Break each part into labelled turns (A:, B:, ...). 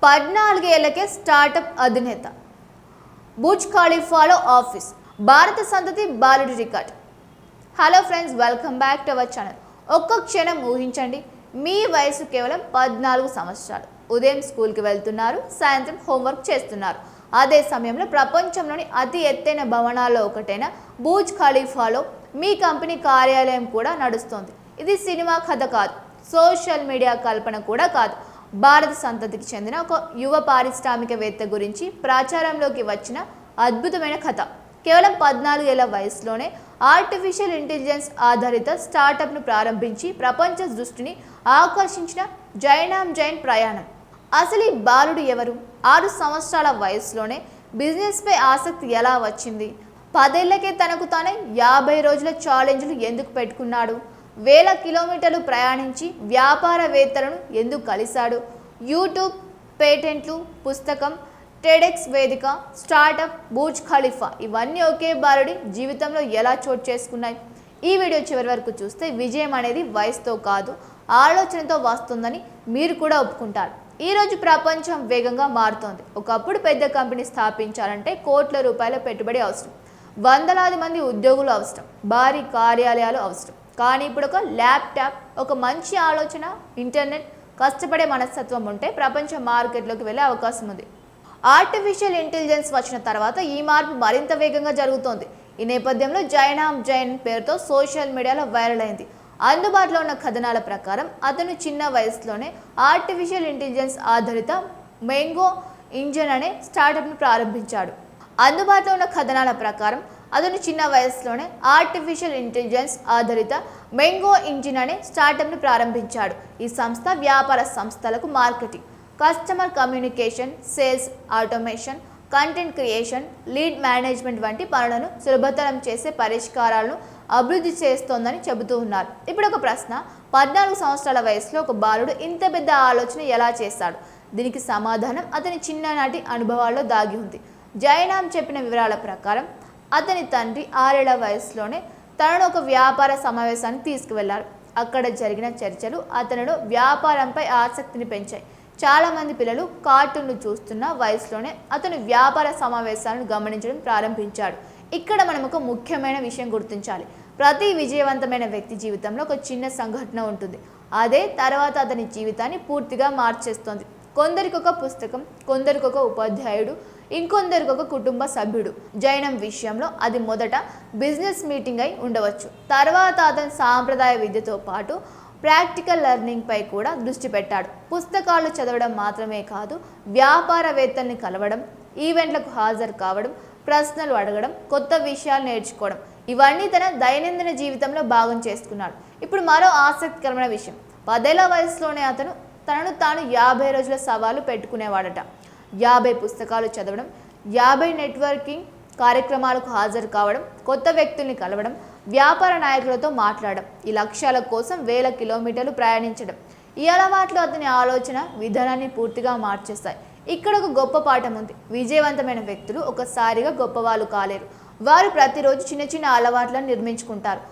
A: 14 ఏళ్లకే స్టార్టప్ అధినేత. బుర్జ్ ఖలీఫాలో ఆఫీస్. భారత సంతతి బాలుడి record. Hello friends, welcome back to our channel. ఒక్క క్షణం ఊహించండి, మీ వయసు కేవలం 14 సంవత్సరాలు. ఉదయం స్కూల్కి వెళ్తున్నారు, సాయంత్రం హోంవర్క్ చేస్తున్నారు. అదే సమయంలో ప్రపంచంలోని అతి ఎత్తైన భవనాల్లో ఒకటైన బుర్జ్ ఖలీఫాలో మీ కంపెనీ కార్యాలయం కూడా నడుస్తోంది. ఇది సినిమా కథ కాదు, సోషల్ మీడియా కల్పన కూడా కాదు. భారత సంతతికి చెందిన ఒక యువ పారిశ్రామికవేత్త గురించి ప్రచారంలోకి వచ్చిన అద్భుతమైన కథ. కేవలం 14 ఏళ్ల వయసులోనే ఆర్టిఫిషియల్ ఇంటెలిజెన్స్ ఆధారిత స్టార్టప్ను ప్రారంభించి ప్రపంచ దృష్టిని ఆకర్షించిన జైనామ్ జైన్ ప్రయాణం. అసలు ఈ బాలుడు ఎవరు? 6 సంవత్సరాల వయసులోనే బిజినెస్పై ఆసక్తి ఎలా వచ్చింది? 10 ఏళ్లకే తనకు తానే 50 రోజుల ఛాలెంజ్లు ఎందుకు పెట్టుకున్నాడు? వేల కిలోమీటర్లు ప్రయాణించి వ్యాపారవేత్తలను ఎందుకు కలిశాడు? యూట్యూబ్, పేటెంట్లు, పుస్తకం, టెడెక్స్ వేదిక, స్టార్టప్, బుర్జ్ ఖలీఫా ఇవన్నీ ఒకే బాలుడి జీవితంలో ఎలా చోటు చేసుకున్నాయి? ఈ వీడియో చివరి వరకు చూస్తే విజయం అనేది వయసుతో కాదు, ఆలోచనతో వస్తుందని మీరు కూడా ఒప్పుకుంటారు. ఈరోజు ప్రపంచం వేగంగా మారుతోంది. ఒకప్పుడు పెద్ద కంపెనీ స్థాపించాలంటే కోట్ల రూపాయల పెట్టుబడి అవసరం, వందలాది మంది ఉద్యోగులు అవసరం, భారీ కార్యాలయాలు అవసరం. కానీ ఇప్పుడు ఒక ల్యాప్టాప్, ఒక మంచి ఆలోచన, ఇంటర్నెట్, కష్టపడే మనస్తత్వం ఉంటే ప్రపంచ మార్కెట్లోకి వెళ్ళే అవకాశం ఉంది. ఆర్టిఫిషియల్ ఇంటెలిజెన్స్ వచ్చిన తర్వాత ఈ మార్పు మరింత వేగంగా జరుగుతోంది. ఈ నేపథ్యంలో జైనామ్ జైన్ పేరుతో సోషల్ మీడియాలో వైరల్ అయింది. అందుబాటులో ఉన్న కథనాల ప్రకారం అతను చిన్న వయసులోనే ఆర్టిఫిషియల్ ఇంటెలిజెన్స్ ఆధారిత మెంగో ఇంజిన్ అనే స్టార్టప్ను ప్రారంభించాడు. అందుబాటులో ఉన్న కథనాల ప్రకారం అతను చిన్న వయసులోనే ఆర్టిఫిషియల్ ఇంటెలిజెన్స్ ఆధారిత మెంగో ఇంజిన్ అనే స్టార్టప్ను ప్రారంభించాడు. ఈ సంస్థ వ్యాపార సంస్థలకు marketing, customer communication, sales automation, content creation, lead management వంటి పనులను సులభతరం చేసే పరిష్కారాలను అభివృద్ధి చేస్తోందని చెబుతూ ఉన్నారు. ఇప్పుడు ఒక ప్రశ్న, 14 సంవత్సరాల వయసులో ఒక బాలుడు ఇంత పెద్ద ఆలోచన ఎలా చేశాడు? దీనికి సమాధానం అతని చిన్ననాటి అనుభవాల్లో దాగి ఉంది. జైనామ్ చెప్పిన వివరాల ప్రకారం అతని తండ్రి 6 ఏళ్ల వయసులోనే తనను ఒక వ్యాపార సమావేశానికి తీసుకువెళ్లారు. అక్కడ జరిగిన చర్చలు అతనిలో వ్యాపారంపై ఆసక్తిని పెంచాయి. చాలామంది పిల్లలు కార్టూన్లు చూస్తున్న వయసులోనే అతను వ్యాపార సమావేశాలను గమనించడం ప్రారంభించాడు. ఇక్కడ మనం ఒక ముఖ్యమైన విషయం గుర్తించాలి. ప్రతి విజయవంతమైన వ్యక్తి జీవితంలో ఒక చిన్న సంఘటన ఉంటుంది, అదే తర్వాత అతని జీవితాన్ని పూర్తిగా మార్చేస్తుంది. కొందరికి ఒక పుస్తకం, కొందరికి ఒక ఉపాధ్యాయుడు, ఇంకొందరికి ఒక కుటుంబ సభ్యుడు. జైనామ్ విషయంలో అది మొదట బిజినెస్ మీటింగ్ అయి ఉండవచ్చు. తర్వాత అతను సాంప్రదాయ విద్యతో పాటు ప్రాక్టికల్ లెర్నింగ్ పై కూడా దృష్టి పెట్టాడు. పుస్తకాలు చదవడం మాత్రమే కాదు, వ్యాపారవేత్తల్ని కలవడం, ఈవెంట్లకు హాజరు కావడం, ప్రశ్నలు అడగడం, కొత్త విషయాలు నేర్చుకోవడం ఇవన్నీ తన దైనందిన జీవితంలో భాగం చేసుకున్నాడు. ఇప్పుడు మరో ఆసక్తికరమైన విషయం, 10 ఏళ్ల వయసులోనే అతను తనను తాను 50 రోజుల సవాలు పెట్టుకునేవాడట. 50 పుస్తకాలు చదవడం, 50 నెట్వర్కింగ్ కార్యక్రమాలకు హాజరు కావడం, కొత్త వ్యక్తుల్ని కలవడం, వ్యాపార నాయకులతో మాట్లాడడం, ఈ లక్ష్యాల కోసం వేల కిలోమీటర్లు ప్రయాణించడం. ఈ అలవాట్లు అతని ఆలోచన విధానాన్ని పూర్తిగా మార్చేస్తాయి. ఇక్కడ ఒక గొప్ప పాఠం ఉంది. విజయవంతమైన వ్యక్తులు ఒకసారిగా గొప్పవాళ్ళు కాలేరు. వారు ప్రతిరోజు చిన్న చిన్న అలవాట్లను నిర్మించుకుంటారు.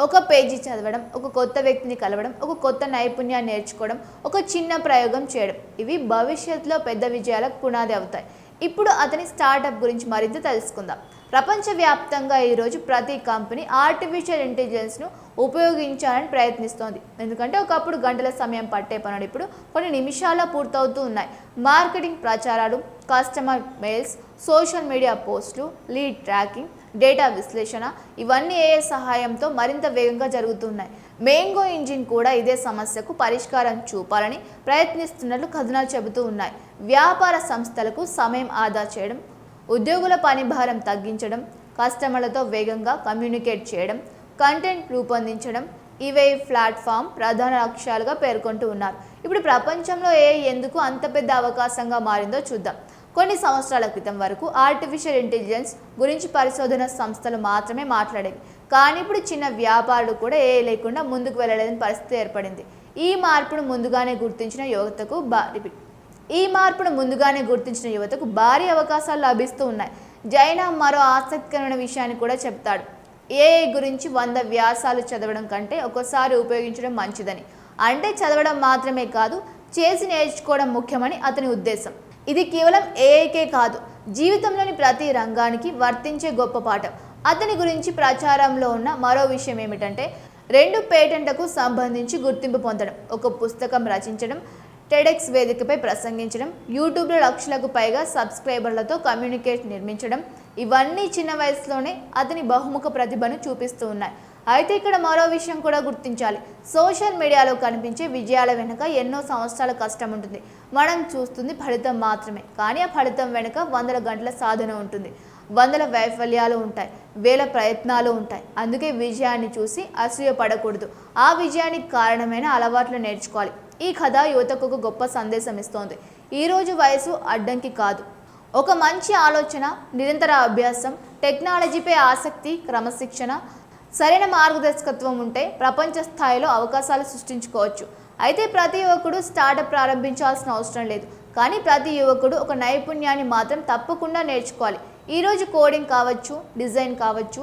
A: ఒక పేజీ చదవడం, ఒక కొత్త వ్యక్తిని కలవడం, ఒక కొత్త నైపుణ్యాన్ని నేర్చుకోవడం, ఒక చిన్న ప్రయోగం చేయడం, ఇవి భవిష్యత్తులో పెద్ద విజయాలకు పునాది అవుతాయి. ఇప్పుడు అతని స్టార్టప్ గురించి మరింత తెలుసుకుందాం. ప్రపంచవ్యాప్తంగా ఈరోజు ప్రతి కంపెనీ ఆర్టిఫిషియల్ ఇంటెలిజెన్స్ను ఉపయోగించాలని ప్రయత్నిస్తోంది. ఎందుకంటే ఒకప్పుడు గంటల సమయం పట్టే పనులు ఇప్పుడు కొన్ని నిమిషాల్లో పూర్తవుతూ ఉన్నాయి. మార్కెటింగ్ ప్రచారాలు, కస్టమర్ మెయిల్స్, సోషల్ మీడియా పోస్టులు, లీడ్ ట్రాకింగ్, డేటా విశ్లేషణ ఇవన్నీ AI సహాయంతో మరింత వేగంగా జరుగుతున్నాయి. మెంగో ఇంజిన్ కూడా ఇదే సమస్యకు పరిష్కారం చూపాలని ప్రయత్నిస్తున్నట్లు కథనాలు చెబుతూ ఉన్నాయి. వ్యాపార సంస్థలకు సమయం ఆదా చేయడం, ఉద్యోగుల పని భారం తగ్గించడం, కస్టమర్లతో వేగంగా కమ్యూనికేట్ చేయడం, కంటెంట్ రూపొందించడం ఇవే ప్లాట్ఫామ్ ప్రధాన లక్ష్యాలుగా పేర్కొంటూ ఉన్నారు. ఇప్పుడు ప్రపంచంలో AI ఎందుకు అంత పెద్ద అవకాశంగా మారిందో చూద్దాం. కొన్ని సంవత్సరాల క్రితం వరకు ఆర్టిఫిషియల్ ఇంటెలిజెన్స్ గురించి పరిశోధన సంస్థలు మాత్రమే మాట్లాడేవి. కానీ ఇప్పుడు చిన్న వ్యాపారులు కూడా AI లేకుండా ముందుకు వెళ్ళలేని పరిస్థితి ఏర్పడింది. ఈ మార్పును ముందుగానే గుర్తించిన యువతకు భారీ అవకాశాలు లభిస్తూ ఉన్నాయి. జైనామ్ మరో ఆసక్తికరమైన విషయాన్ని కూడా చెప్తాడు. AI గురించి 100 వ్యాసాలు చదవడం కంటే ఒకసారి ఉపయోగించడం మంచిదని. అంటే చదవడం మాత్రమే కాదు, చేసి నేర్చుకోవడం ముఖ్యమని అతని ఉద్దేశం. ఇది కేవలం ఏఐకే కాదు, జీవితంలోని ప్రతి రంగానికి వర్తించే గొప్ప పాఠం. అతని గురించి ప్రచారంలో ఉన్న మరో విషయం ఏమిటంటే 2 పేటెంట్లకు సంబంధించి గుర్తింపు పొందడం, ఒక పుస్తకం రచించడం, టెడెక్స్ వేదికపై ప్రసంగించడం, యూట్యూబ్లో లక్షలకు పైగా సబ్స్క్రైబర్లతో కమ్యూనికేట్ నిర్మించడం, ఇవన్నీ చిన్న వయసులోనే అతని బహుముఖ ప్రతిభను చూపిస్తూ ఉన్నాయి. అయితే ఇక్కడ మరో విషయం కూడా గుర్తించాలి. సోషల్ మీడియాలో కనిపించే విజయాల వెనుక ఎన్నో సంవత్సరాల కష్టం ఉంటుంది. మనం చూస్తుంది ఫలితం మాత్రమే, కానీ ఆ ఫలితం వెనుక వందల గంటల సాధన ఉంటుంది, వందల వైఫల్యాలు ఉంటాయి, వేల ప్రయత్నాలు ఉంటాయి. అందుకే విజయాన్ని చూసి అసూయ పడకూడదు, ఆ విజయానికి కారణమైన అలవాట్లు నేర్చుకోవాలి. ఈ కథ యువతకు ఒక గొప్ప సందేశం ఇస్తోంది. ఈరోజు వయసు అడ్డంకి కాదు, ఒక మంచి ఆలోచన, నిరంతర అభ్యాసం, టెక్నాలజీపై ఆసక్తి, క్రమశిక్షణ, సరైన మార్గదర్శకత్వం ఉంటే ప్రపంచ స్థాయిలో అవకాశాలు సృష్టించుకోవచ్చు. అయితే ప్రతి యువకుడు స్టార్టప్ ప్రారంభించాల్సిన అవసరం లేదు, కానీ ప్రతి యువకుడు ఒక నైపుణ్యాన్ని మాత్రం తప్పకుండా నేర్చుకోవాలి. ఈరోజు కోడింగ్ కావచ్చు, డిజైన్ కావచ్చు,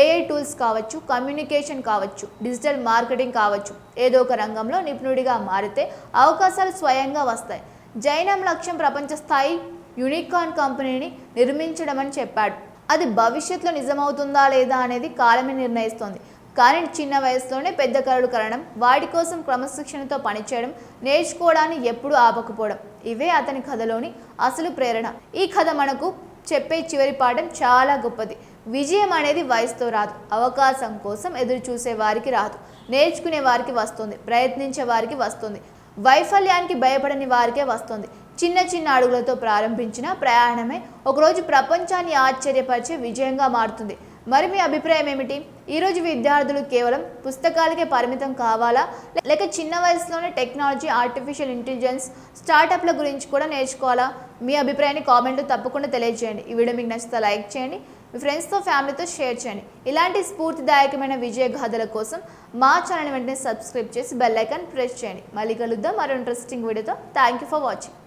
A: ఏఐ టూల్స్ కావచ్చు, కమ్యూనికేషన్ కావచ్చు, డిజిటల్ మార్కెటింగ్ కావచ్చు, ఏదో ఒక రంగంలో నిపుణుడిగా మారితే అవకాశాలు స్వయంగా వస్తాయి. జైనం లక్ష్యం ప్రపంచ స్థాయి యూనికార్న్ కంపెనీని నిర్మించడం అని చెప్పాడు. అది భవిష్యత్తులో నిజమవుతుందా లేదా అనేది కాలమే నిర్ణయిస్తోంది. కానీ చిన్న వయసులోనే పెద్ద కలలు కనడం, వాటి కోసం క్రమశిక్షణతో పనిచేయడం, నేర్చుకోవడాన్ని ఎప్పుడూ ఆపకపోవడం, ఇవే అతని కథలోని అసలు ప్రేరణ. ఈ కథ మనకు చెప్పే చివరి పాఠం చాలా గొప్పది. విజయం అనేది వయసుతో రాదు, అవకాశం కోసం ఎదురు చూసే వారికి రాదు, నేర్చుకునే వారికి వస్తుంది, ప్రయత్నించే వారికి వస్తుంది, వైఫల్యానికి భయపడని వారికే వస్తుంది. చిన్న చిన్న అడుగులతో ప్రారంభించిన ప్రయాణమే ఒకరోజు ప్రపంచాన్ని ఆశ్చర్యపరిచే విజయంగా మారుతుంది. మరి మీ అభిప్రాయం ఏమిటి? ఈరోజు విద్యార్థులు కేవలం పుస్తకాలకే పరిమితం కావాలా, లేక చిన్న వయసులోనే టెక్నాలజీ, ఆర్టిఫిషియల్ ఇంటెలిజెన్స్, స్టార్టప్ల గురించి కూడా నేర్చుకోవాలా? మీ అభిప్రాయాన్ని కామెంట్లో తప్పకుండా తెలియజేయండి. ఈ వీడియో మీకు నచ్చితే లైక్ చేయండి, మీ ఫ్రెండ్స్తో, ఫ్యామిలీతో షేర్ చేయండి. ఇలాంటి స్ఫూర్తిదాయకమైన విజయ గాథల కోసం మా ఛానల్ వెంటనే సబ్స్క్రైబ్ చేసి బెల్ ఐకాన్ ప్రెస్ చేయండి. మళ్ళీ కలుద్దాం మరో ఇంట్రెస్టింగ్ వీడియోతో. Thank you for watching.